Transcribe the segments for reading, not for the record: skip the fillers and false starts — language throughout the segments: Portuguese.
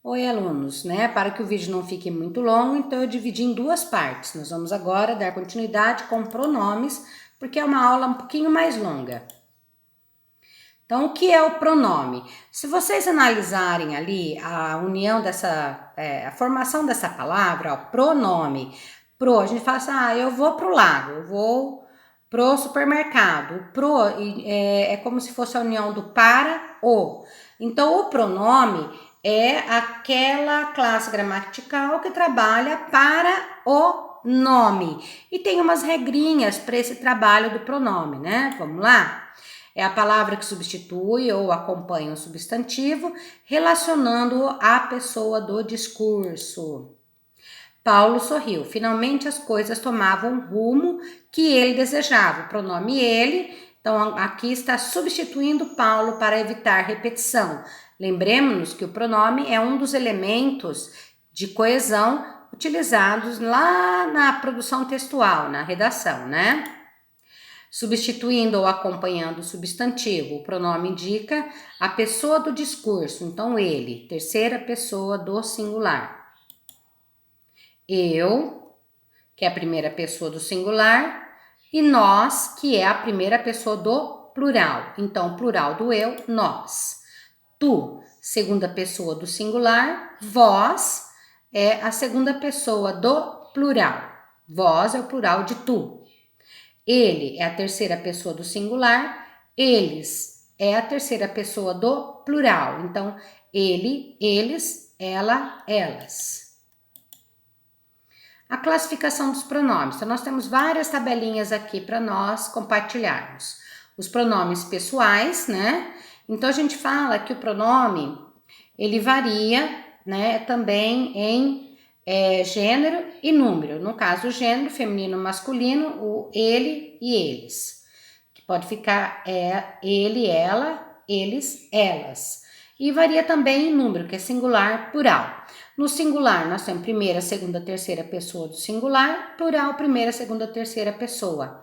Oi, alunos, né? Para que o vídeo não fique muito longo, então eu dividi em duas partes. Nós vamos agora dar continuidade com pronomes, porque é uma aula um pouquinho mais longa. Então, o que é o pronome? Se vocês analisarem ali a união a formação dessa palavra, ó, pronome, a gente fala assim, eu vou pro lago, eu vou pro supermercado. É como se fosse a união do para, o. Então, o pronome é aquela classe gramatical que trabalha para o nome. E tem umas regrinhas para esse trabalho do pronome, né? Vamos lá? É a palavra que substitui ou acompanha um substantivo, relacionando-o à pessoa do discurso. Paulo sorriu. Finalmente as coisas tomavam o rumo que ele desejava. O pronome ele, então aqui está substituindo Paulo para evitar repetição. Lembremos-nos que o pronome é um dos elementos de coesão utilizados lá na produção textual, na redação, né? Substituindo ou acompanhando o substantivo, o pronome indica a pessoa do discurso, então ele, terceira pessoa do singular. Eu, que é a primeira pessoa do singular, e nós, que é a primeira pessoa do plural. Então, plural do eu, nós. Tu, segunda pessoa do singular, vós é a segunda pessoa do plural. Vós é o plural de tu. Ele é a terceira pessoa do singular, eles é a terceira pessoa do plural. Então, ele, eles, ela, elas. A classificação dos pronomes. Então, nós temos várias tabelinhas aqui para nós compartilharmos. Os pronomes pessoais, né? Então, a gente fala que o pronome, ele varia, né, também em gênero e número. No caso, o gênero feminino, masculino, o ele e eles. Que pode ficar ele, ela, eles, elas. E varia também em número, que é singular, plural. No singular, nós temos primeira, segunda, terceira pessoa do singular, plural, primeira, segunda, terceira pessoa.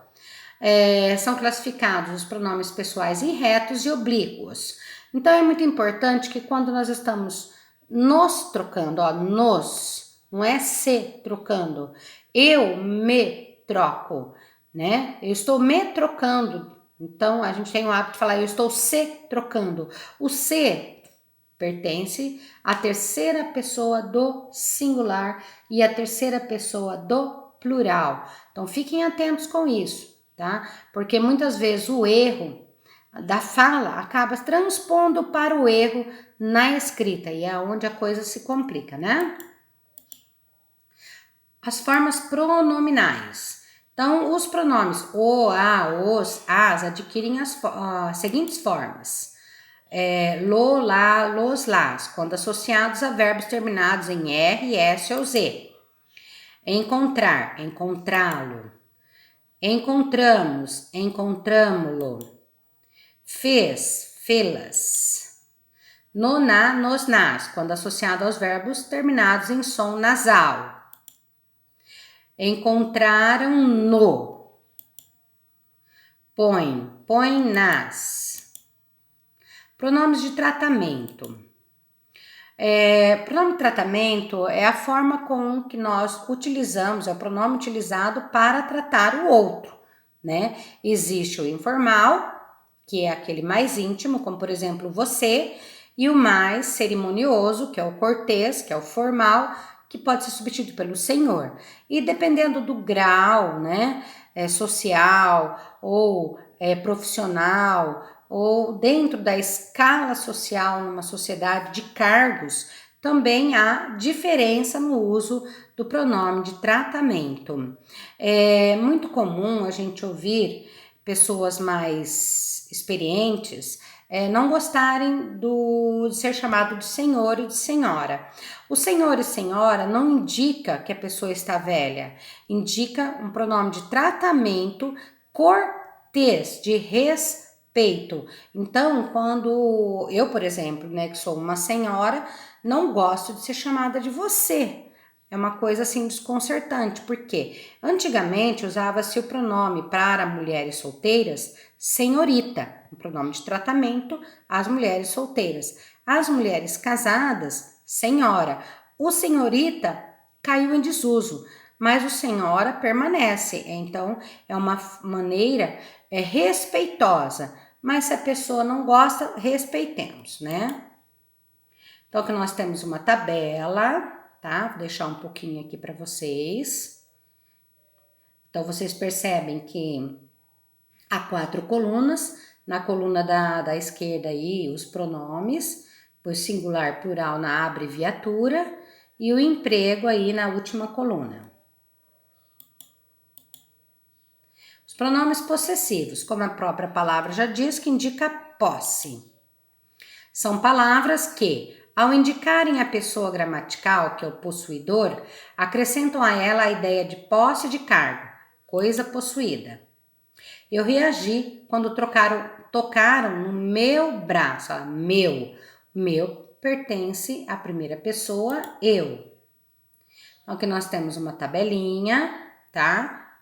São classificados os pronomes pessoais em retos e oblíquos. Então, é muito importante que quando nós estamos nos trocando, ó, nos, não é se trocando, eu me troco, né? Eu estou me trocando. Então, a gente tem o hábito de falar, eu estou se trocando. O se pertence à terceira pessoa do singular e à terceira pessoa do plural. Então, fiquem atentos com isso, tá? Porque muitas vezes o erro da fala acaba transpondo para o erro na escrita e é onde a coisa se complica, né? As formas pronominais. Então, os pronomes o, a, os, as adquirem as seguintes formas. Lo, lá, los, las, quando associados a verbos terminados em R, S ou Z. Encontrar, encontrá-lo. Encontramos, encontramo-lo. Fez, fê-las. No, na, nos, nas, quando associado aos verbos terminados em som nasal. Encontraram-no. Põe, põe nas. Pronomes de tratamento. Pronome de tratamento é a forma com que nós utilizamos, é o pronome utilizado para tratar o outro, né? Existe o informal, que é aquele mais íntimo, como por exemplo você, e o mais cerimonioso, que é o cortês, que é o formal, que pode ser substituído pelo senhor. E dependendo do grau, né, social ou profissional, ou dentro da escala social numa sociedade de cargos, também há diferença no uso do pronome de tratamento. É muito comum a gente ouvir pessoas mais experientes não gostarem de ser chamado de senhor e de senhora. O senhor e senhora não indica que a pessoa está velha, indica um pronome de tratamento cortês, de respeito. Então, quando eu, por exemplo, né, que sou uma senhora, não gosto de ser chamada de você. É uma coisa assim desconcertante, porque antigamente usava-se o pronome para mulheres solteiras, senhorita, um pronome de tratamento às mulheres solteiras. As mulheres casadas, senhora. O senhorita caiu em desuso, mas o senhora permanece. Então, é uma maneira respeitosa. Mas se a pessoa não gosta, respeitemos, né? Então, aqui nós temos uma tabela, tá? Vou deixar um pouquinho aqui para vocês. Então, vocês percebem que há 4 colunas. Na coluna da esquerda aí, os pronomes, pois singular, plural na abreviatura, e o emprego aí na última coluna. Os pronomes possessivos, como a própria palavra já diz, que indica posse. São palavras que, ao indicarem a pessoa gramatical, que é o possuidor, acrescentam a ela a ideia de posse de cargo, coisa possuída. Eu reagi quando tocaram no meu braço. Meu pertence à primeira pessoa, eu. Então, aqui nós temos uma tabelinha, tá?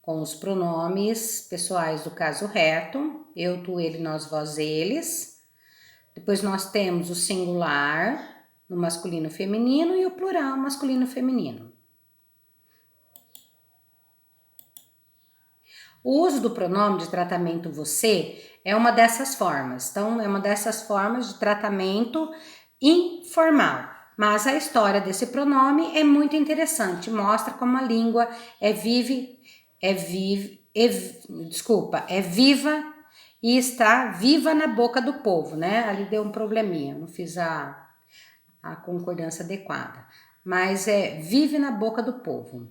Com os pronomes pessoais do caso reto. Eu, tu, ele, nós, vós, eles. Depois nós temos o singular no masculino e feminino e o plural masculino e feminino. O uso do pronome de tratamento você é uma dessas formas. Então, é uma dessas formas de tratamento informal. Mas a história desse pronome é muito interessante. Mostra como a língua é viva e está viva na boca do povo, né? Ali deu um probleminha, não fiz a concordância adequada. Mas vive na boca do povo.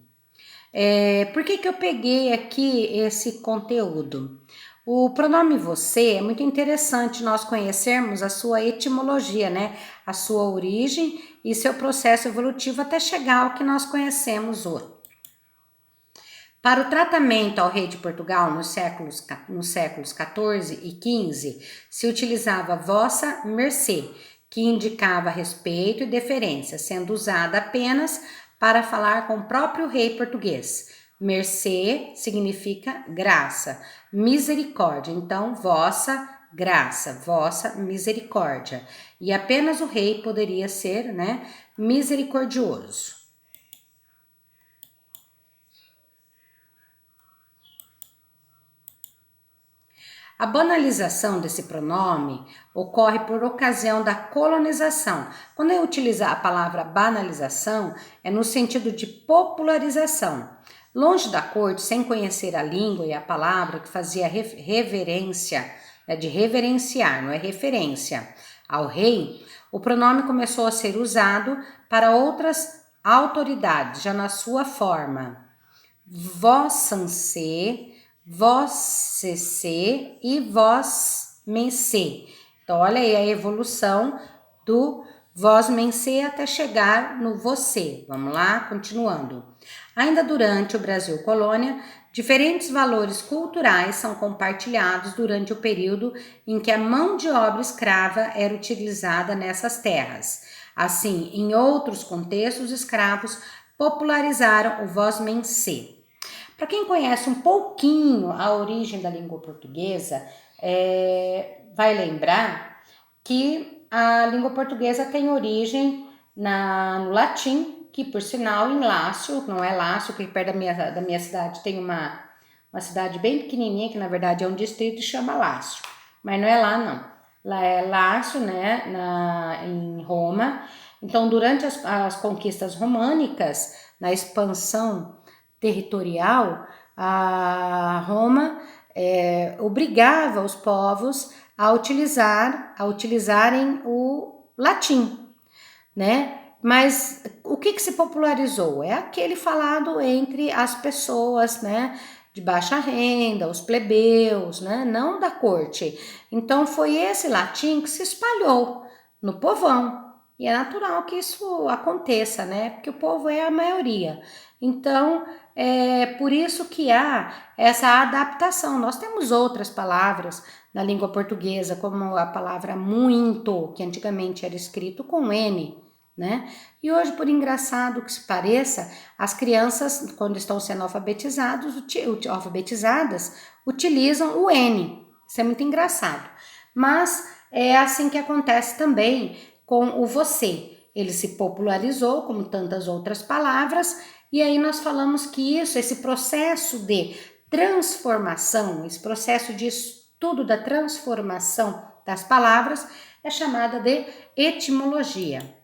Por que eu peguei aqui esse conteúdo? O pronome você é muito interessante nós conhecermos a sua etimologia, né? A sua origem e seu processo evolutivo até chegar ao que nós conhecemos hoje. Para o tratamento ao rei de Portugal nos séculos 14 e 15, se utilizava vossa mercê, que indicava respeito e deferência, sendo usada apenas para falar com o próprio rei português. Mercê significa graça, misericórdia, então vossa graça, vossa misericórdia. E apenas o rei poderia ser, né, misericordioso. A banalização desse pronome ocorre por ocasião da colonização. Quando eu utilizar a palavra banalização, é no sentido de popularização. Longe da corte, sem conhecer a língua e a palavra que fazia reverência, de reverenciar, não é referência, ao rei, o pronome começou a ser usado para outras autoridades, já na sua forma. Vossancê, vossecê e vosmecê. Então, olha aí a evolução do vosmecê até chegar no você. Vamos lá, continuando. Ainda durante o Brasil colônia, diferentes valores culturais são compartilhados durante o período em que a mão de obra escrava era utilizada nessas terras. Assim, em outros contextos, os escravos popularizaram o vosmecê. Para quem conhece um pouquinho a origem da língua portuguesa, vai lembrar que a língua portuguesa tem origem no latim, que por sinal em Lácio, não é Lácio, que perto da minha cidade tem uma cidade bem pequenininha, que na verdade é um distrito e chama Lácio, mas não é lá não. Lá é Lácio, né, em Roma. Então, durante as conquistas românicas, na expansão territorial, a Roma obrigava os povos a utilizarem o latim, né? Mas o que se popularizou? É aquele falado entre as pessoas, né? De baixa renda, os plebeus, né? Não da corte. Então foi esse latim que se espalhou no povão. E é natural que isso aconteça, né? Porque o povo é a maioria. Então, é por isso que há essa adaptação. Nós temos outras palavras na língua portuguesa, como a palavra muito, que antigamente era escrito com N, né? E hoje, por engraçado que se pareça, as crianças, quando estão sendo alfabetizadas, utilizam o N. Isso é muito engraçado. Mas é assim que acontece também com o você. ele se popularizou como tantas outras palavras, e aí nós falamos que esse processo de transformação, esse processo de estudo da transformação das palavras é chamada de etimologia.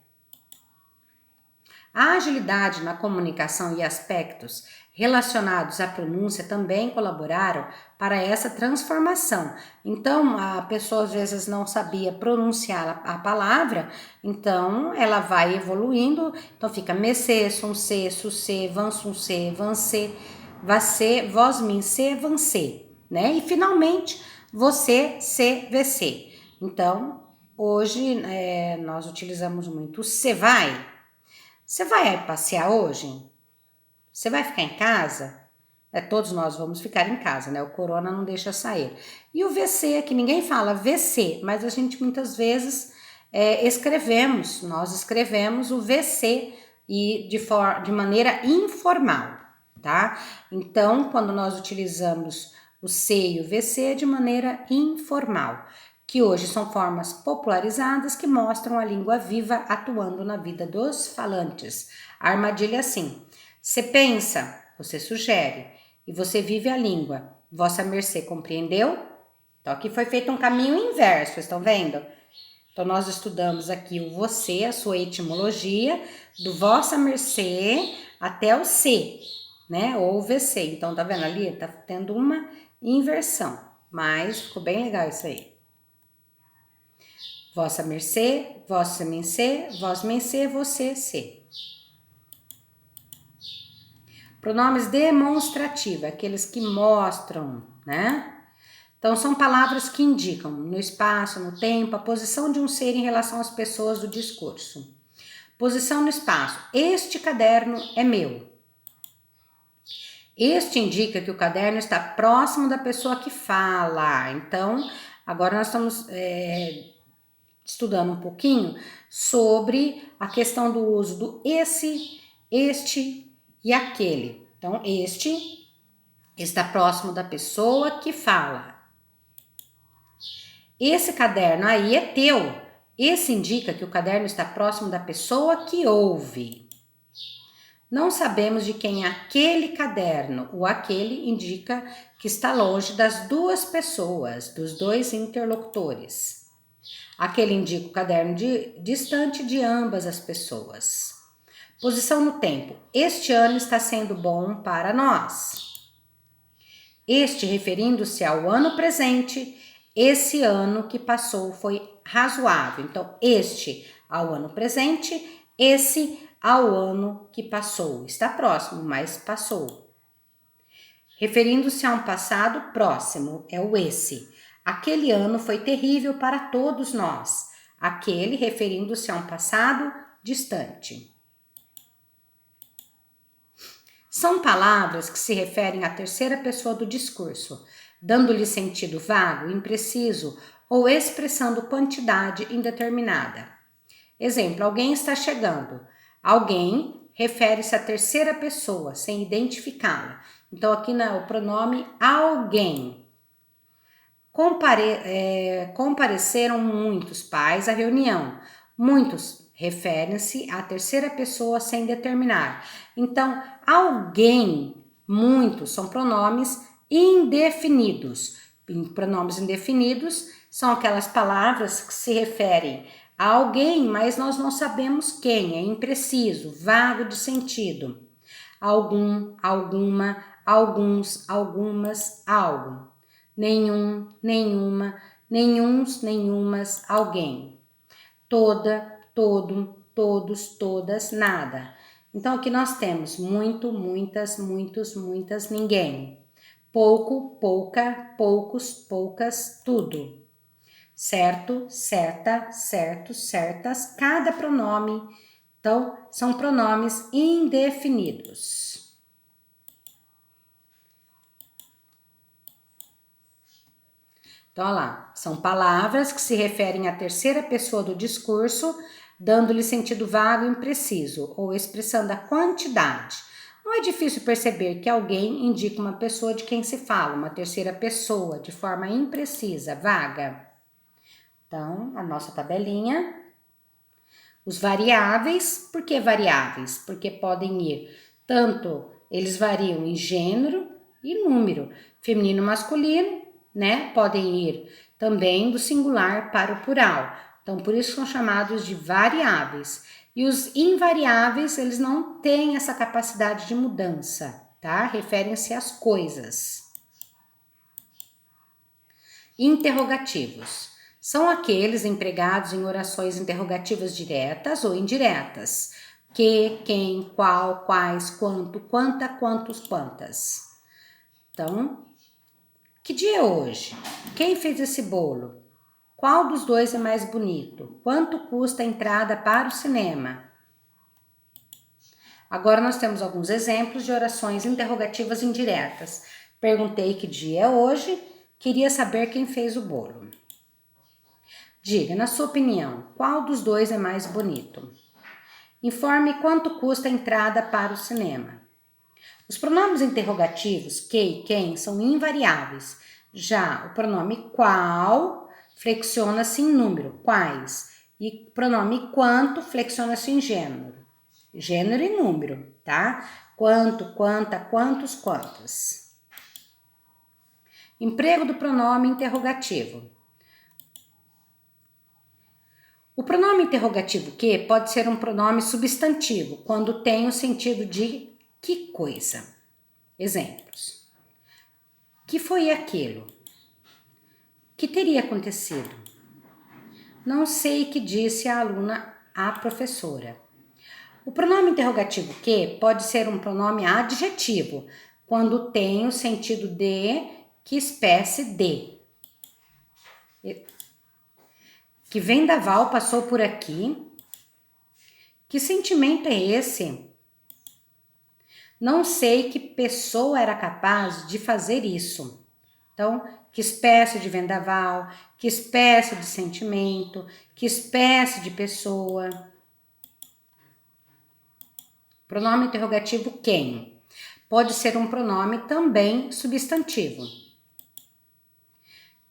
A agilidade na comunicação e aspectos relacionados à pronúncia também colaboraram para essa transformação. Então, a pessoa às vezes não sabia pronunciar a palavra, então ela vai evoluindo, então fica mecê, suncê, sucê, vansuncê, vancê, vacê, vosmincê, vancê, né? E finalmente, você, se, vc. Então, hoje nós utilizamos muito o cê vai. Você vai passear hoje? Você vai ficar em casa? Todos nós vamos ficar em casa, né? O corona não deixa sair. E o VC, que ninguém fala VC, mas a gente muitas vezes nós escrevemos o VC e de maneira informal, tá? Então, quando nós utilizamos o C e o VC é de maneira informal, que hoje são formas popularizadas que mostram a língua viva atuando na vida dos falantes. A armadilha é assim: você pensa, você sugere, e você vive a língua. Vossa mercê compreendeu? Então aqui foi feito um caminho inverso, vocês estão vendo? Então nós estudamos aqui o você, a sua etimologia, do vossa mercê até o C, né? Ou o VC. Então tá vendo ali? Tá tendo uma inversão, mas ficou bem legal isso aí. Vossa mercê, vossa mercê, vós mercê, você, se. Pronomes demonstrativos, aqueles que mostram, né? Então, são palavras que indicam no espaço, no tempo, a posição de um ser em relação às pessoas do discurso. Posição no espaço. Este caderno é meu. Este indica que o caderno está próximo da pessoa que fala. Então, agora nós estamos estudando um pouquinho sobre a questão do uso do esse, este e aquele. Então, este está próximo da pessoa que fala. Esse caderno aí é teu. Esse indica que o caderno está próximo da pessoa que ouve. Não sabemos de quem é aquele caderno. O aquele indica que está longe das duas pessoas, dos dois interlocutores. Aquele indica o caderno distante de ambas as pessoas. Posição no tempo. Este ano está sendo bom para nós. Este referindo-se ao ano presente. Esse ano que passou foi razoável. Então, este ao ano presente, esse ao ano que passou. Está próximo, mas passou. Referindo-se a um passado próximo, é o esse. Aquele ano foi terrível para todos nós. Aquele referindo-se a um passado distante. São palavras que se referem à terceira pessoa do discurso, dando-lhe sentido vago, impreciso ou expressando quantidade indeterminada. Exemplo, alguém está chegando. Alguém refere-se à terceira pessoa, sem identificá-la. Então, aqui o pronome alguém. Compareceram muitos pais à reunião. Muitos referem-se à terceira pessoa sem determinar. Então, alguém, muitos, são pronomes indefinidos. Pronomes indefinidos são aquelas palavras que se referem a alguém, mas nós não sabemos quem, é impreciso, vago de sentido. Algum, alguma, alguns, algumas, algo. Nenhum, nenhuma, nenhuns, nenhumas, alguém. Toda, todo, todos, todas, nada. Então, aqui nós temos muito, muitas, muitos, muitas, ninguém. Pouco, pouca, poucos, poucas, tudo. Certo, certa, certos, certas, cada pronome. Então, são pronomes indefinidos. Então, olha lá, são palavras que se referem à terceira pessoa do discurso, dando-lhe sentido vago e impreciso, ou expressando a quantidade. Não é difícil perceber que alguém indica uma pessoa de quem se fala, uma terceira pessoa, de forma imprecisa, vaga. Então, a nossa tabelinha. Os variáveis, por que variáveis? Porque podem ir tanto, eles variam em gênero e número. Feminino e masculino, né? Podem ir também do singular para o plural. Então, por isso são chamados de variáveis. E os invariáveis, eles não têm essa capacidade de mudança, tá? Referem-se às coisas. Interrogativos. São aqueles empregados em orações interrogativas diretas ou indiretas. Que, quem, qual, quais, quanto, quanta, quantos, quantas. Então, que dia é hoje? Quem fez esse bolo? Qual dos dois é mais bonito? Quanto custa a entrada para o cinema? Agora nós temos alguns exemplos de orações interrogativas indiretas. Perguntei que dia é hoje, queria saber quem fez o bolo. Diga, na sua opinião, qual dos dois é mais bonito? Informe quanto custa a entrada para o cinema. Os pronomes interrogativos que e quem são invariáveis. Já o pronome qual flexiona-se em número, quais. E o pronome quanto flexiona-se em gênero. Gênero e número, tá? Quanto, quanta, quantos, quantas. Emprego do pronome interrogativo. O pronome interrogativo que pode ser um pronome substantivo, quando tem o sentido de que coisa. Exemplos. Que foi aquilo? Que teria acontecido? Não sei, que disse a aluna à professora. O pronome interrogativo que pode ser um pronome adjetivo, quando tem o sentido de que espécie de. Que vendaval passou por aqui? Que sentimento é esse? Não sei que pessoa era capaz de fazer isso. Então, que espécie de vendaval, que espécie de sentimento, que espécie de pessoa. Pronome interrogativo quem? Pode ser um pronome também substantivo.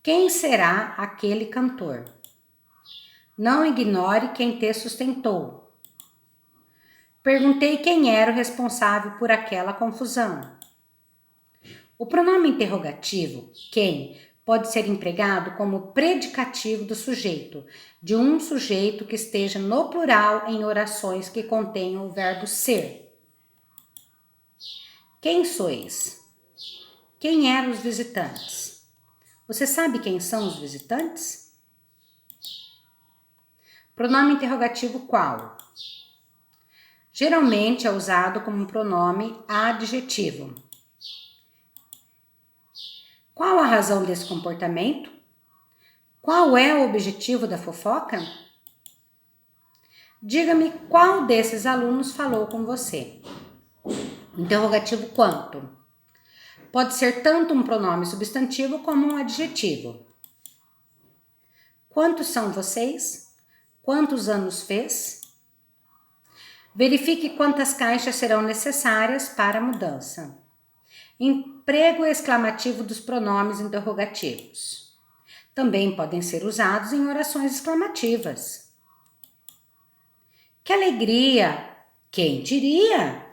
Quem será aquele cantor? Não ignore quem te sustentou. Perguntei quem era o responsável por aquela confusão. O pronome interrogativo, quem, pode ser empregado como predicativo do sujeito, de um sujeito que esteja no plural em orações que contenham o verbo ser. Quem sois? Quem eram os visitantes? Você sabe quem são os visitantes? Pronome interrogativo qual? Geralmente é usado como um pronome adjetivo. Qual a razão desse comportamento? Qual é o objetivo da fofoca? Diga-me qual desses alunos falou com você. Interrogativo quanto? Pode ser tanto um pronome substantivo como um adjetivo. Quantos são vocês? Quantos anos fez? Verifique quantas caixas serão necessárias para a mudança. Emprego exclamativo dos pronomes interrogativos. Também podem ser usados em orações exclamativas. Que alegria! Quem diria?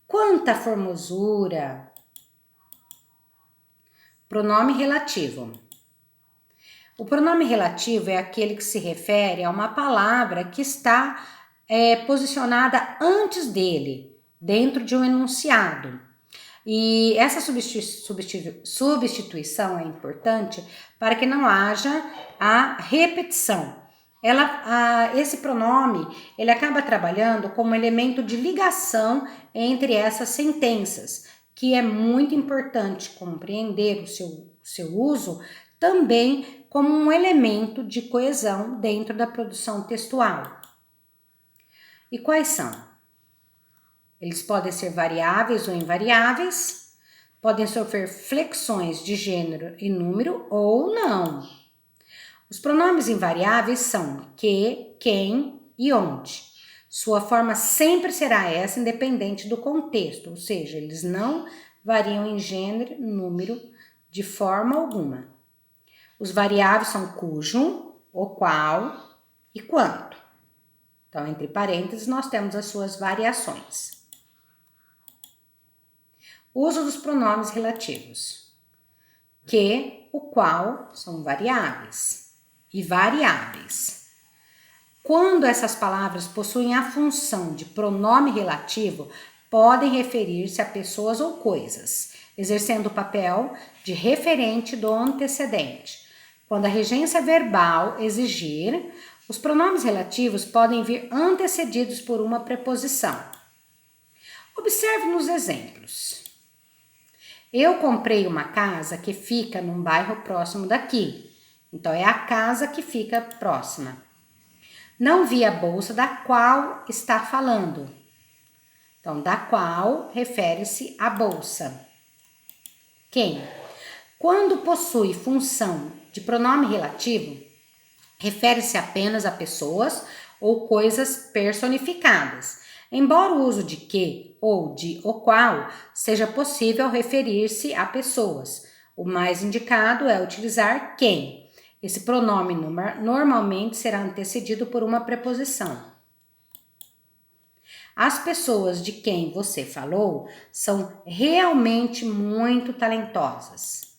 Quanta formosura! Pronome relativo. O pronome relativo é aquele que se refere a uma palavra que está posicionada antes dele, dentro de um enunciado. E essa substituição é importante para que não haja a repetição. Esse pronome ele acaba trabalhando como elemento de ligação entre essas sentenças, que é muito importante compreender o seu uso também como um elemento de coesão dentro da produção textual. E quais são? Eles podem ser variáveis ou invariáveis, podem sofrer flexões de gênero e número ou não. Os pronomes invariáveis são que, quem e onde. Sua forma sempre será essa, independente do contexto, ou seja, eles não variam em gênero, número, de forma alguma. Os variáveis são cujo, o qual e quanto. Então, entre parênteses, nós temos as suas variações. Uso dos pronomes relativos. Que, o qual são variáveis e variáveis. Quando essas palavras possuem a função de pronome relativo, podem referir-se a pessoas ou coisas, exercendo o papel de referente do antecedente. Quando a regência verbal exigir, os pronomes relativos podem vir antecedidos por uma preposição. Observe nos exemplos. Eu comprei uma casa que fica num bairro próximo daqui. Então, é a casa que fica próxima. Não vi a bolsa da qual está falando. Então, da qual refere-se à bolsa. Quem? Quando possui função de pronome relativo, refere-se apenas a pessoas ou coisas personificadas, embora o uso de que ou de o qual seja possível referir-se a pessoas. O mais indicado é utilizar quem. Esse pronome normalmente será antecedido por uma preposição. As pessoas de quem você falou são realmente muito talentosas.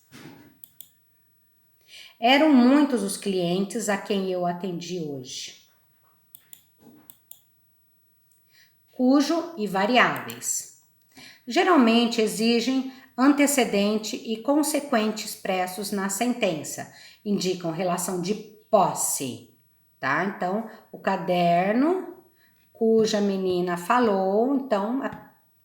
Eram muitos os clientes a quem eu atendi hoje. Cujo e variáveis. Geralmente exigem antecedente e consequente expressos na sentença. Indicam relação de posse, tá? Então, o caderno cuja menina falou, então,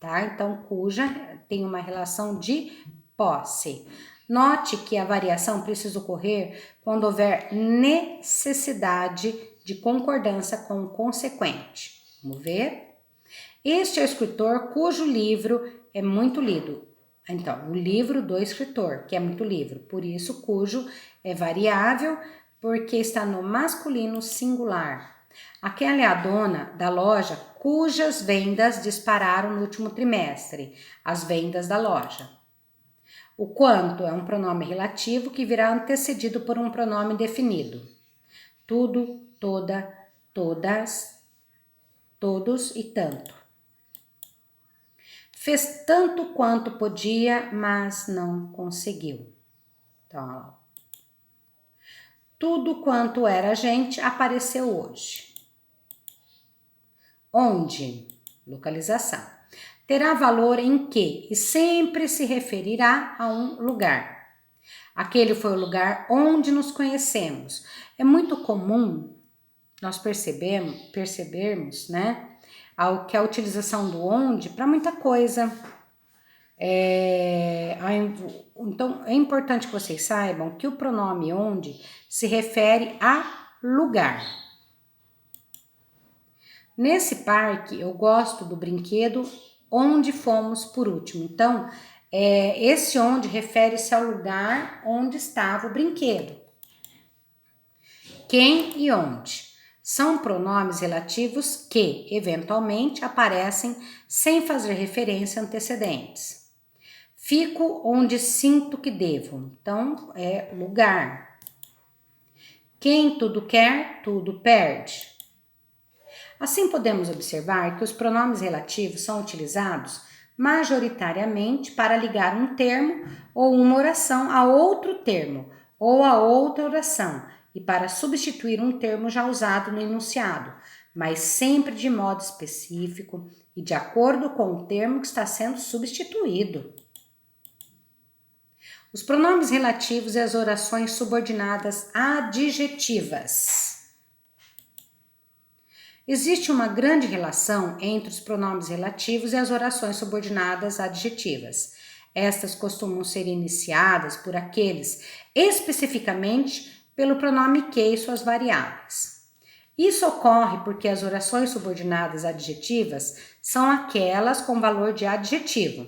tá? Então, cuja tem uma relação de posse. Note que a variação precisa ocorrer quando houver necessidade de concordância com o consequente. Vamos ver? Este é o escritor cujo livro é muito lido. Então, o livro do escritor, que é muito livro. Por isso, cujo é variável, porque está no masculino singular. Aquela é a dona da loja cujas vendas dispararam no último trimestre, as vendas da loja. O quanto é um pronome relativo que virá antecedido por um pronome definido. Tudo, toda, todas, todos e tanto. Fez tanto quanto podia, mas não conseguiu. Então, tudo quanto era gente apareceu hoje. Onde? Localização. Terá valor em que e sempre se referirá a um lugar. Aquele foi o lugar onde nos conhecemos. É muito comum nós percebermos, né, que a utilização do onde para muita coisa. Então, é importante que vocês saibam que o pronome onde se refere a lugar. Nesse parque, eu gosto do brinquedo onde fomos por último. Então, esse onde refere-se ao lugar onde estava o brinquedo. Quem e onde são pronomes relativos que, eventualmente, aparecem sem fazer referência a antecedentes. Fico onde sinto que devo. Então, é lugar. Quem tudo quer, tudo perde. Assim, podemos observar que os pronomes relativos são utilizados majoritariamente para ligar um termo ou uma oração a outro termo ou a outra oração e para substituir um termo já usado no enunciado, mas sempre de modo específico e de acordo com o termo que está sendo substituído. Os pronomes relativos e as orações subordinadas adjetivas. Existe uma grande relação entre os pronomes relativos e as orações subordinadas adjetivas. Estas costumam ser iniciadas por aqueles especificamente pelo pronome que e suas variáveis. Isso ocorre porque as orações subordinadas adjetivas são aquelas com valor de adjetivo,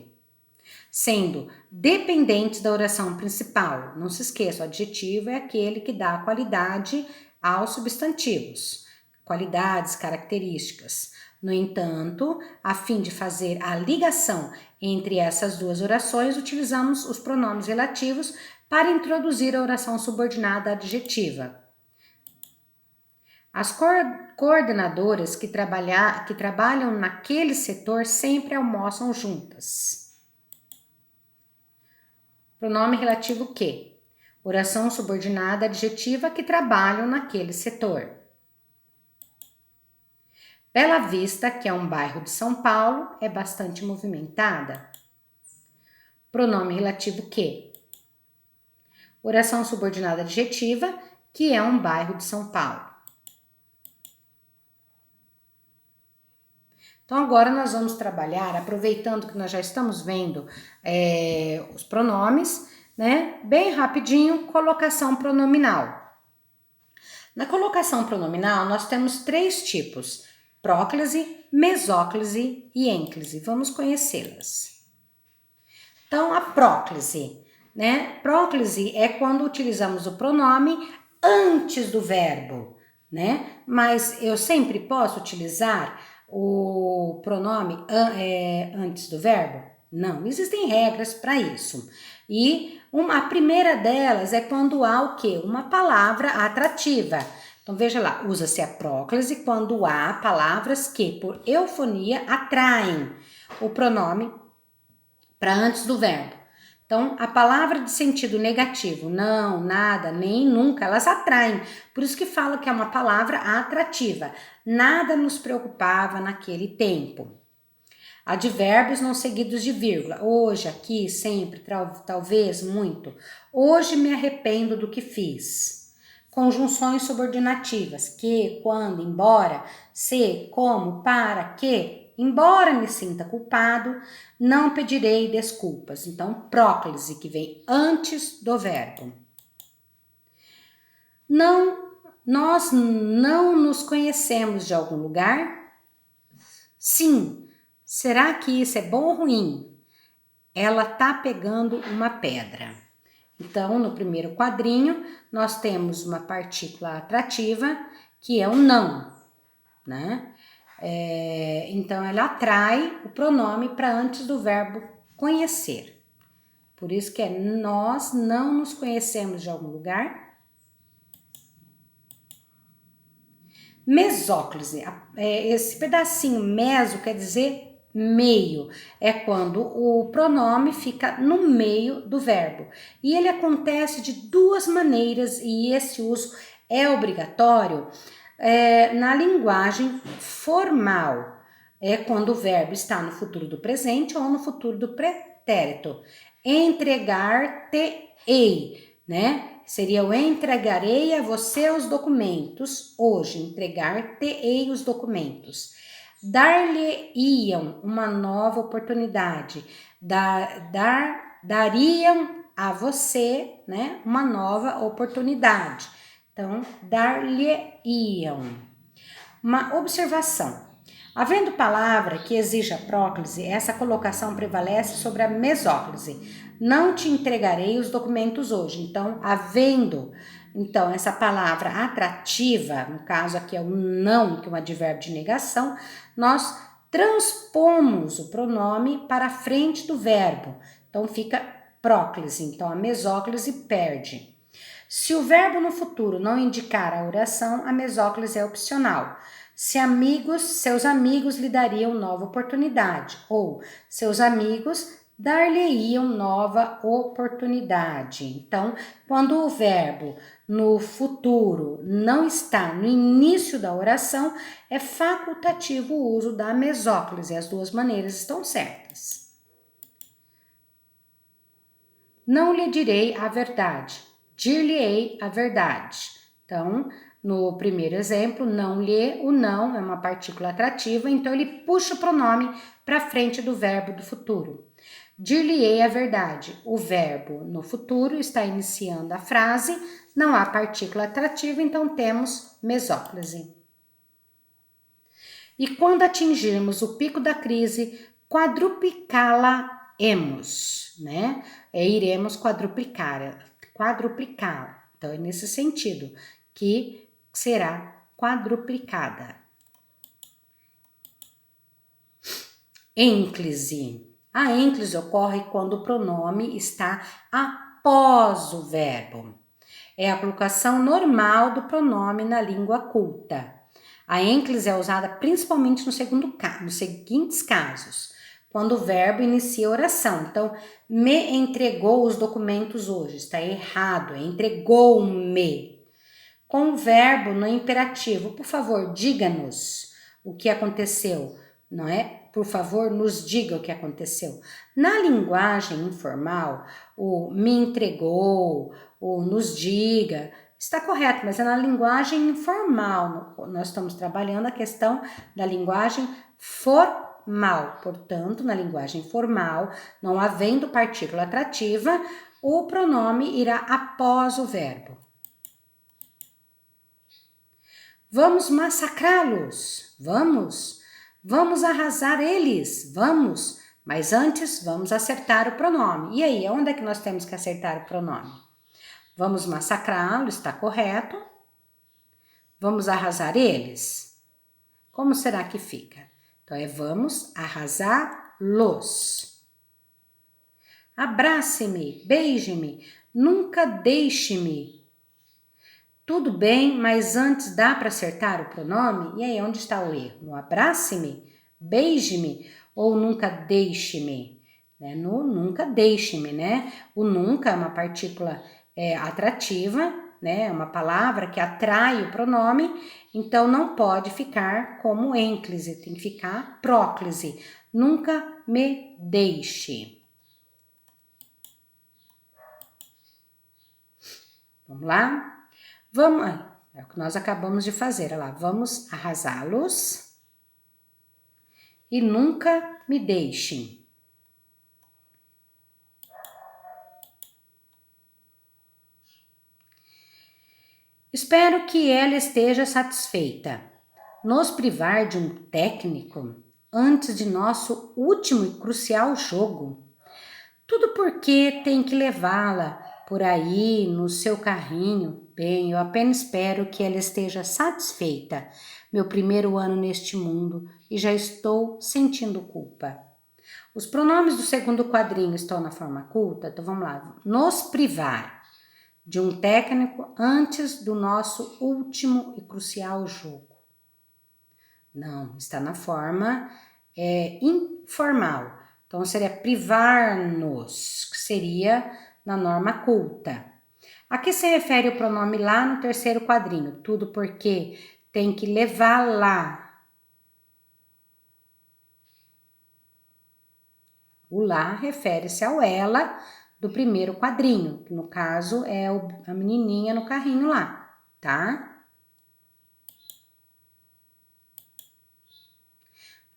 sendo dependentes da oração principal. Não se esqueça, o adjetivo é aquele que dá qualidade aos substantivos, qualidades, características. No entanto, a fim de fazer a ligação entre essas duas orações, utilizamos os pronomes relativos para introduzir a oração subordinada adjetiva. As coordenadoras que trabalham naquele setor sempre almoçam juntas. Pronome relativo que? Oração subordinada adjetiva que trabalham naquele setor. Bela Vista, que é um bairro de São Paulo, é bastante movimentada. Pronome relativo que? Oração subordinada adjetiva, que é um bairro de São Paulo. Então, agora nós vamos trabalhar, aproveitando que nós já estamos vendo os pronomes, né? Bem rapidinho, colocação pronominal. Na colocação pronominal, nós temos 3 tipos: próclise, mesóclise e ênclise. Vamos conhecê-las. Então, a próclise, né? Próclise é quando utilizamos o pronome antes do verbo, né? Mas eu sempre posso utilizar o pronome antes do verbo? Não, existem regras para isso. E a primeira delas é quando há o quê? Uma palavra atrativa. Então, veja lá, usa-se a próclise quando há palavras que, por eufonia, atraem o pronome para antes do verbo. Então, a palavra de sentido negativo, não, nada, nem, nunca, elas atraem. Por isso que falo que é uma palavra atrativa. Nada nos preocupava naquele tempo. Advérbios não seguidos de vírgula. Hoje, aqui, sempre, talvez, muito. Hoje me arrependo do que fiz. Conjunções subordinativas. Que, quando, embora, se, como, para, que. Embora me sinta culpado, não pedirei desculpas. Então, próclise, que vem antes do verbo. Nós não nos conhecemos de algum lugar? Sim. Será que isso é bom ou ruim? Ela tá pegando uma pedra. Então, no primeiro quadrinho, nós temos uma partícula atrativa, que é o não, né? Então, ela atrai o pronome para antes do verbo conhecer. Por isso que nós não nos conhecemos de algum lugar. Mesóclise, esse pedacinho meso quer dizer meio, é quando o pronome fica no meio do verbo. E ele acontece de 2 maneiras e esse uso é obrigatório na linguagem formal. É quando o verbo está no futuro do presente ou no futuro do pretérito. Entregar-te-ei, né? Seria eu entregarei a você os documentos. Hoje, entregar-te-ei os documentos. Dar-lhe-iam uma nova oportunidade. Dariam a você, né, uma nova oportunidade. Então, dar-lhe-iam. Uma observação. Havendo palavra que exija próclise, essa colocação prevalece sobre a mesóclise. Não te entregarei os documentos hoje. Então, essa palavra atrativa, no caso aqui é o não, que é um advérbio de negação, nós transpomos o pronome para a frente do verbo. Então, fica próclise. Então, a mesóclise perde. Se o verbo no futuro não indicar a oração, a mesóclise é opcional. Seus amigos lhe dariam nova oportunidade, ou seus amigos dar-lhe-iam nova oportunidade. Então, quando o verbo no futuro não está no início da oração, é facultativo o uso da mesóclise. As 2 maneiras estão certas. Não lhe direi a verdade, dir-lhe-ei a verdade. Então, no primeiro exemplo, o não é uma partícula atrativa, então ele puxa o pronome para frente do verbo do futuro. Dir-lhe-ei a verdade. O verbo no futuro está iniciando a frase, não há partícula atrativa, então temos mesóclise. E quando atingirmos o pico da crise, quadruplicá-la-emos, né? Iremos quadruplicá-la. Então, é nesse sentido que será quadruplicada. Ênclise. A ênclise ocorre quando o pronome está após o verbo. é a colocação normal do pronome na língua culta. A ênclise é usada principalmente nos seguintes casos. Quando o verbo inicia a oração. Então, me entregou os documentos hoje. Está errado, é entregou-me. Com o verbo no imperativo, por favor, diga-nos o que aconteceu, não é? Por favor, nos diga o que aconteceu. Na linguagem informal, o me entregou, o nos diga, está correto, mas é na linguagem informal. Nós estamos trabalhando a questão da linguagem formal. Portanto, na linguagem formal, não havendo partícula atrativa, o pronome irá após o verbo. Vamos massacrá-los, vamos arrasar eles, vamos, mas antes vamos acertar o pronome. E aí, onde é que nós temos que acertar o pronome? Vamos massacrá-lo, está correto. Vamos arrasar eles? Como será que fica? Então, vamos arrasá-los. Abrace-me, beije-me, nunca deixe-me. Tudo bem, mas antes dá para acertar o pronome? E aí, onde está o erro? No abrace-me, beije-me ou nunca deixe-me? No nunca deixe-me, né? O nunca é uma partícula atrativa, né? É uma palavra que atrai o pronome, então não pode ficar como ênclise, tem que ficar próclise. Nunca me deixe. Vamos lá? Vamos, é o que nós acabamos de fazer, olha lá, vamos arrasá-los e nunca me deixem. Espero que ela esteja satisfeita. Nos privar de um técnico antes de nosso último e crucial jogo. Tudo porque tem que levá-la por aí no seu carrinho. Bem, eu apenas espero que ela esteja satisfeita. Meu primeiro ano neste mundo e já estou sentindo culpa. Os pronomes do segundo quadrinho estão na forma culta, então vamos lá. Nos privar de um técnico antes do nosso último e crucial jogo. Não, está na forma informal. Então, seria privar-nos, que seria na norma culta. A que se refere o pronome lá no terceiro quadrinho? Tudo porque tem que levar lá. O lá refere-se ao ela do primeiro quadrinho, que no caso é a menininha no carrinho lá, tá?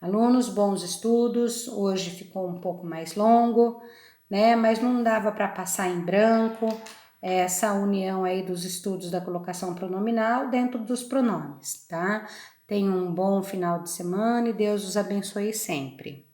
Alunos, bons estudos. Hoje ficou um pouco mais longo, né? Mas não dava para passar em branco essa união aí dos estudos da colocação pronominal dentro dos pronomes, tá? Tenham um bom final de semana e Deus os abençoe sempre.